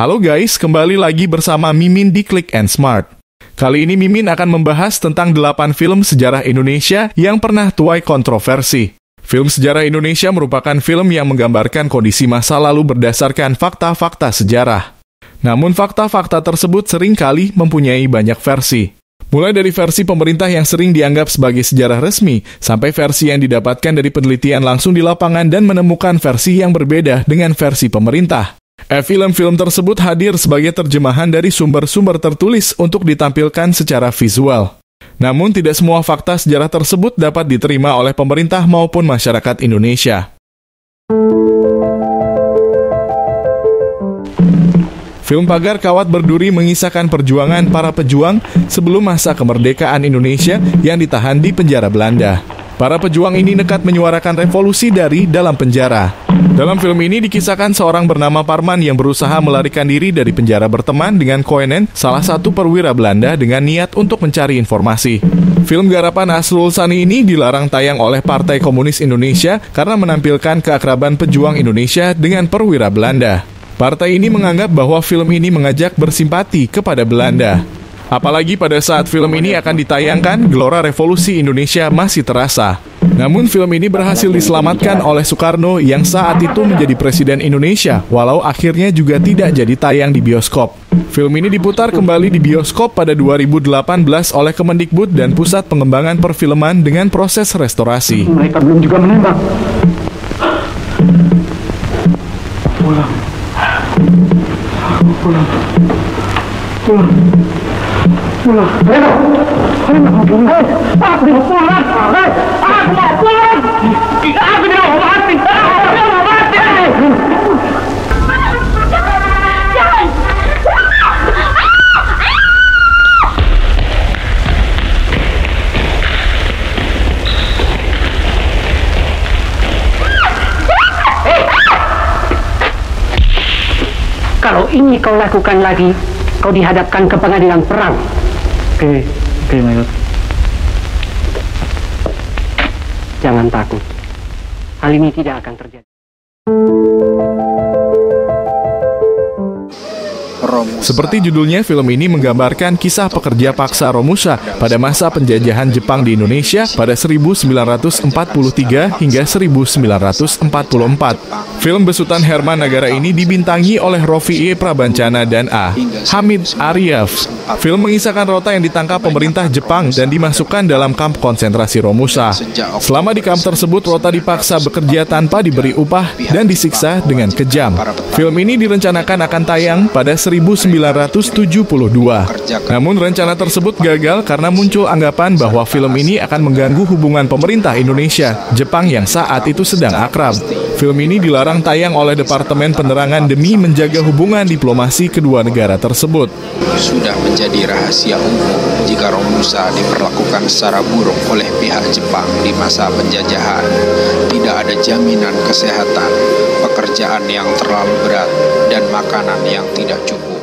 Halo guys, kembali lagi bersama Mimin di Click and Smart. Kali ini Mimin akan membahas tentang 8 film sejarah Indonesia yang pernah tuai kontroversi. Film sejarah Indonesia merupakan film yang menggambarkan kondisi masa lalu berdasarkan fakta-fakta sejarah. Namun fakta-fakta tersebut seringkali mempunyai banyak versi. Mulai dari versi pemerintah yang sering dianggap sebagai sejarah resmi, sampai versi yang didapatkan dari penelitian langsung di lapangan dan menemukan versi yang berbeda dengan versi pemerintah. Film-film tersebut hadir sebagai terjemahan dari sumber-sumber tertulis untuk ditampilkan secara visual. Namun tidak semua fakta sejarah tersebut dapat diterima oleh pemerintah maupun masyarakat Indonesia. Film Pagar Kawat Berduri mengisahkan perjuangan para pejuang sebelum masa kemerdekaan Indonesia yang ditahan di penjara Belanda. Para pejuang ini nekat menyuarakan revolusi dari dalam penjara. Dalam film ini dikisahkan seorang bernama Parman yang berusaha melarikan diri dari penjara berteman dengan Koenen, salah satu perwira Belanda dengan niat untuk mencari informasi. Film garapan Asrul Sani ini dilarang tayang oleh Partai Komunis Indonesia karena menampilkan keakraban pejuang Indonesia dengan perwira Belanda. Partai ini menganggap bahwa film ini mengajak bersimpati kepada Belanda. Apalagi pada saat film ini akan ditayangkan, gelora revolusi Indonesia masih terasa. Namun film ini berhasil diselamatkan oleh Soekarno yang saat itu menjadi Presiden Indonesia, walau akhirnya juga tidak jadi tayang di bioskop. Film ini diputar kembali di bioskop pada 2018 oleh Kemendikbud dan Pusat Pengembangan Perfilman dengan proses restorasi. Mereka belum juga menembak. Pulang. Pulang. Aku mau pulang. Aku mau pulang. Aku tidak mau mati. Kalau ini kau lakukan lagi, kau dihadapkan ke pengadilan perang. Oke, Mayor. Jangan takut. Hal ini tidak akan terjadi. Seperti judulnya, film ini menggambarkan kisah pekerja paksa Romusa pada masa penjajahan Jepang di Indonesia pada 1943 hingga 1944. Film besutan Herman Nagara ini dibintangi oleh Rofi E. Prabancana dan A. Hamid Aryaf. Film mengisahkan Rota yang ditangkap pemerintah Jepang dan dimasukkan dalam kamp konsentrasi Romusa. Selama di kamp tersebut, Rota dipaksa bekerja tanpa diberi upah dan disiksa dengan kejam. Film ini direncanakan akan tayang pada 1972. Namun rencana tersebut gagal karena muncul anggapan bahwa film ini akan mengganggu hubungan pemerintah Indonesia, Jepang yang saat itu sedang akrab. Film ini dilarang tayang oleh Departemen Penerangan demi menjaga hubungan diplomasi kedua negara tersebut. Sudah menjadi rahasia umum jika Romusa diperlakukan secara buruk oleh pihak Jepang di masa penjajahan. Tidak ada jaminan kesehatan, pekerjaan yang terlalu berat, dan makanan yang tidak cukup.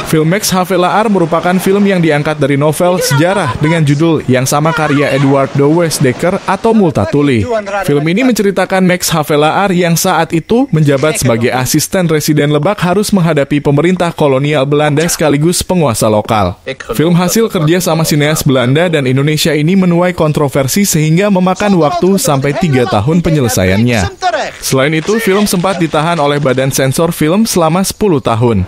Film Max Havelaar merupakan film yang diangkat dari novel sejarah dengan judul yang sama karya Edward Dowes Dekker atau Multatuli. Film ini menceritakan Max Havelaar yang saat itu menjabat sebagai asisten residen Lebak harus menghadapi pemerintah kolonial Belanda sekaligus penguasa lokal. Film hasil kerja sama sineas Belanda dan Indonesia ini menuai kontroversi sehingga memakan waktu sampai 3 tahun penyelesaiannya. Selain itu, film sempat ditahan oleh Badan Sensor Film selama 10 tahun.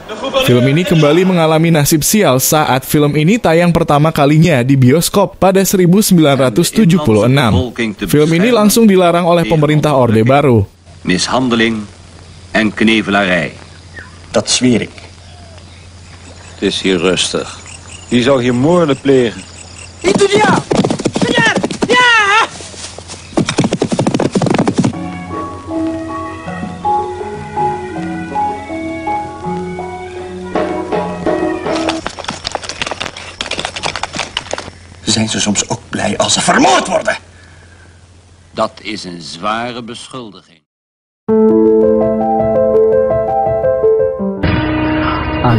Film ini kembali mengalami nasib sial saat film ini tayang pertama kalinya di bioskop pada 1976. Film ini langsung dilarang oleh pemerintah Orde Baru. Mishandeling en knevelarij. Dat zweer ik. Het is hier rustig. Wie zou hier moorden plegen? Itu dia! Kejar! Ya! Zijn ze soms ook blij als ze vermoord worden? Dat is een zware beschuldiging.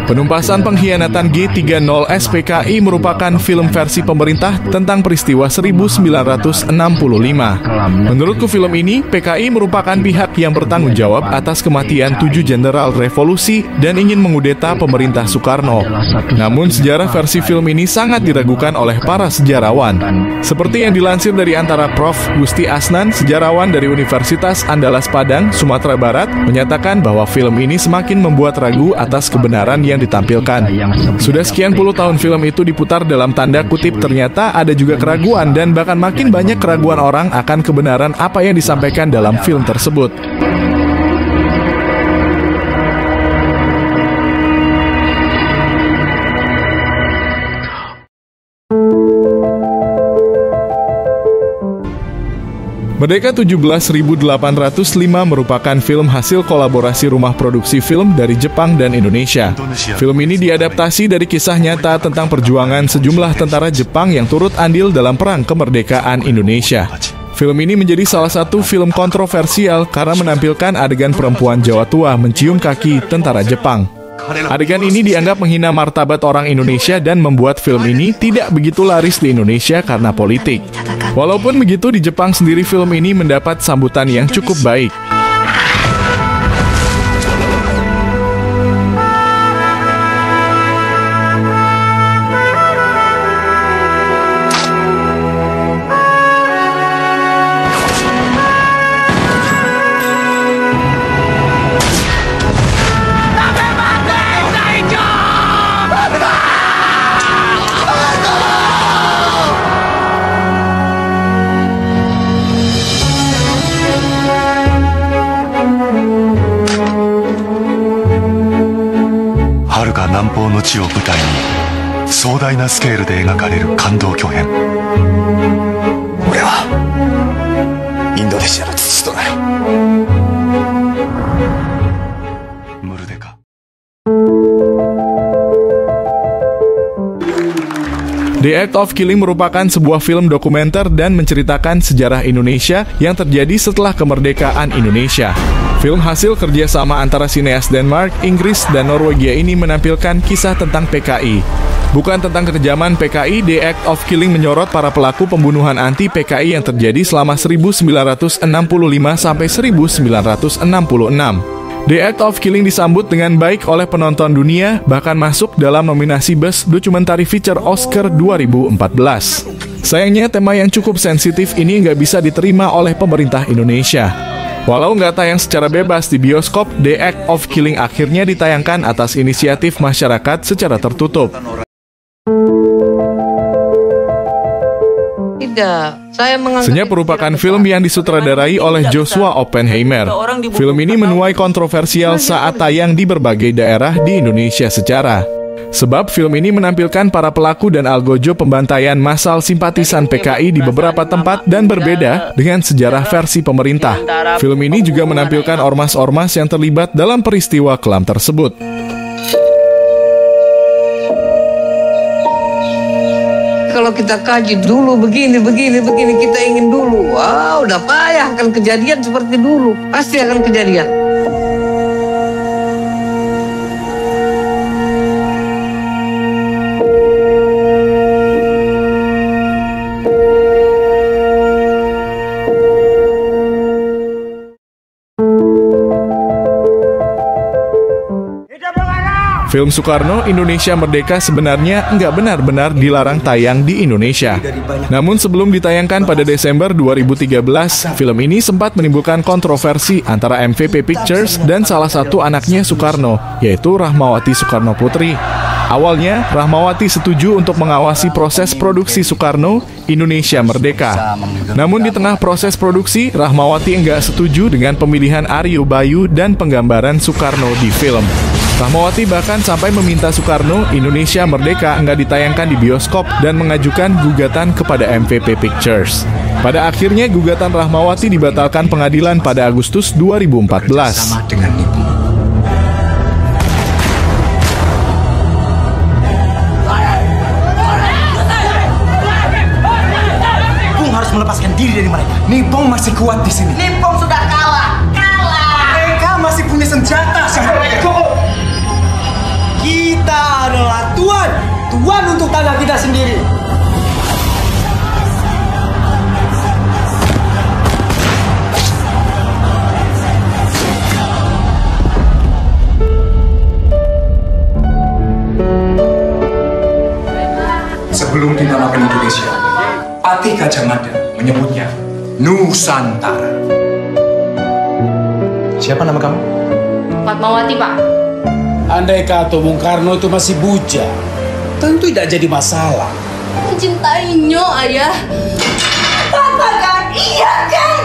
Penumpasan Pengkhianatan G30 SPKI merupakan film versi pemerintah tentang peristiwa 1965. Menurutku film ini, PKI merupakan pihak yang bertanggung jawab atas kematian 7 jenderal revolusi dan ingin mengudeta pemerintah Soekarno. Namun sejarah versi film ini sangat diragukan oleh para sejarawan. Seperti yang dilansir dari antara Prof. Gusti Asnan, sejarawan dari Universitas Andalas Padang, Sumatera Barat, menyatakan bahwa film ini semakin membuat ragu atas kebenaran yang ditampilkan. Sudah sekian puluh tahun film itu diputar dalam tanda kutip, ternyata ada juga keraguan dan bahkan makin banyak keraguan orang akan kebenaran apa yang disampaikan dalam film tersebut. Merdeka 17.805 merupakan film hasil kolaborasi rumah produksi film dari Jepang dan Indonesia. Film ini diadaptasi dari kisah nyata tentang perjuangan sejumlah tentara Jepang yang turut andil dalam perang kemerdekaan Indonesia. Film ini menjadi salah satu film kontroversial karena menampilkan adegan perempuan Jawa tua mencium kaki tentara Jepang. Adegan ini dianggap menghina martabat orang Indonesia dan membuat film ini tidak begitu laris di Indonesia karena politik. Walaupun begitu, di Jepang sendiri film ini mendapat sambutan yang cukup baik.地を舞台に壮大なスケールで描かれる感動巨編。俺はインドネシアの父となる。ムルデカ。The Act of Killing merupakan sebuah film dokumenter dan menceritakan sejarah Indonesia yang terjadi setelah kemerdekaan Indonesia. Film hasil kerjasama antara sineas Denmark, Inggris, dan Norwegia ini menampilkan kisah tentang PKI. Bukan tentang kekejaman PKI, The Act of Killing menyorot para pelaku pembunuhan anti-PKI yang terjadi selama 1965 sampai 1966. The Act of Killing disambut dengan baik oleh penonton dunia, bahkan masuk dalam nominasi Best Documentary Feature Oscar 2014. Sayangnya, tema yang cukup sensitif ini nggak bisa diterima oleh pemerintah Indonesia. Walau nggak tayang secara bebas di bioskop, The Act of Killing akhirnya ditayangkan atas inisiatif masyarakat secara tertutup. Senyap merupakan film yang disutradarai oleh Joshua Oppenheimer. Film ini menuai kontroversial saat tayang di berbagai daerah di Indonesia secara. Sebab film ini menampilkan para pelaku dan algojo pembantaian massal simpatisan PKI di beberapa tempat dan berbeda dengan sejarah versi pemerintah. Film ini juga menampilkan ormas-ormas yang terlibat dalam peristiwa kelam tersebut. Kalau kita kaji dulu begini, kita ingin dulu. Wah, udah payah akan kejadian seperti dulu. Pasti akan kejadian. Film Soekarno, Indonesia Merdeka sebenarnya nggak benar-benar dilarang tayang di Indonesia. Namun sebelum ditayangkan pada Desember 2013, film ini sempat menimbulkan kontroversi antara MVP Pictures dan salah satu anaknya Soekarno, yaitu Rahmawati Soekarno Putri. Awalnya, Rahmawati setuju untuk mengawasi proses produksi Soekarno, Indonesia Merdeka. Namun di tengah proses produksi, Rahmawati enggak setuju dengan pemilihan Aryo Bayu dan penggambaran Soekarno di film. Rahmawati bahkan sampai meminta Soekarno, Indonesia Merdeka enggak ditayangkan di bioskop dan mengajukan gugatan kepada MVP Pictures. Pada akhirnya gugatan Rahmawati dibatalkan pengadilan pada Agustus 2014. Sama dengan ibu. Bung harus melepaskan diri dari mereka. Nipong masih kuat di sini. Nipong sudah kalah. Mereka masih punya senjata. tuan untuk tanah kita sendiri. Sebelum dinamakan Indonesia, Patih Gajah Mada menyebutnya Nusantara. Siapa nama kamu? Fatmawati, Pak. Andai kata Bung Karno itu masih bujang, tentu tidak jadi masalah. Mencintainya, Ayah. Katakan iya kan?